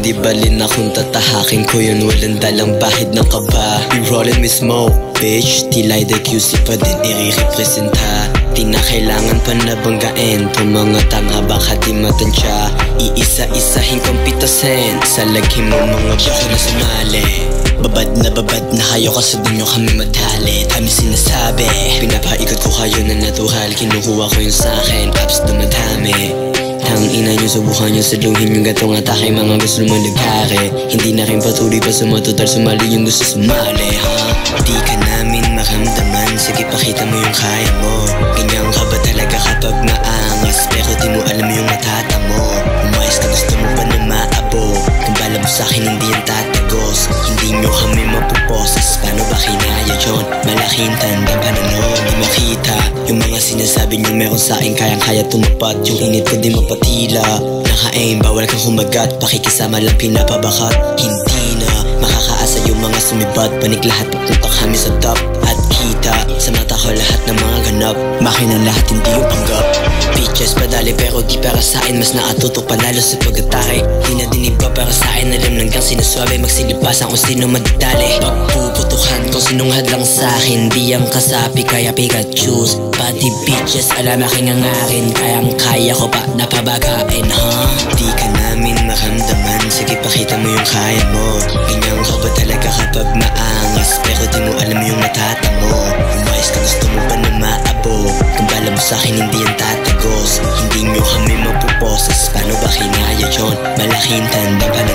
Di balin na kung tatahakin ko yun, walang dalang bahid ng kaba. We rollin' with smoke, bitch. Tila ay QC pa din i-representa. Di na kailangan pa nabanggain to mga tanga, baka di matansya. Iisa-isahin kong pitasin sa laghim mo mga bako na sumali. Babad na kayo kasi doon nyo kami madali. Dami sinasabi, pinapaikot ko kayo na natural. Kinukuha ko yung sa'kin, apps dumadami. Ang ina nyo, subukan nyo saluhin yung gatong atake. Mga gusto mo nagkari, hindi na rin patuloy pa sumatotal. Sumali yung gusto sumali, ha? Di ka namin makamdaman, sige pakita mo yung kaya mo. Ganyan ka ba talaga kapag maangas, pero di mo alam yung matata mo. Umayos ka, gusto mo pa na maabo. Kung bala mo sa'kin hindi yan tatagos, hindi nyo kami mapuposes. Paano ba kinaya yun? Malaking tanda pa na nun. Di makita yung mga sinasabi nyo meron sa'kin, kayang-kaya tumapat. Yung init ko di mapatila. Naka-aim, bawal kang humagat, pakikisama lang pinapabakat. Hindi na makakaasa yung mga sumibat. Panig lahat papunta kami sa top. At kita sa mata ko lahat ng mga ganap. Makinang lahat hindi yung panggap. Bitches padali pero di para sa'kin, mas nakatutok panalo sa pag-atake. Di na dinig pa para sa'kin, alam lang gang sinaswabe. Magsilipasan kung sino madali. Pagpuputukan kung sinong hadlang sa'kin, di ang kasapi kaya Pikachu's. Pati bitches alam aking ang akin, kayang kaya ko pa napabagain, ha? Di ka namin makamdaman, sige pakita mo yung kaya mo. Ganyan ka ba talaga kapag maangas, pero di mo alam yung matata mo. Umayos ka, gusto mo pa na maabo. Kung bala mo sa'kin hindi yan tatagos, hindi nyo kami mapuposes. Paano ba kinaya yun? Malaking tanda pa na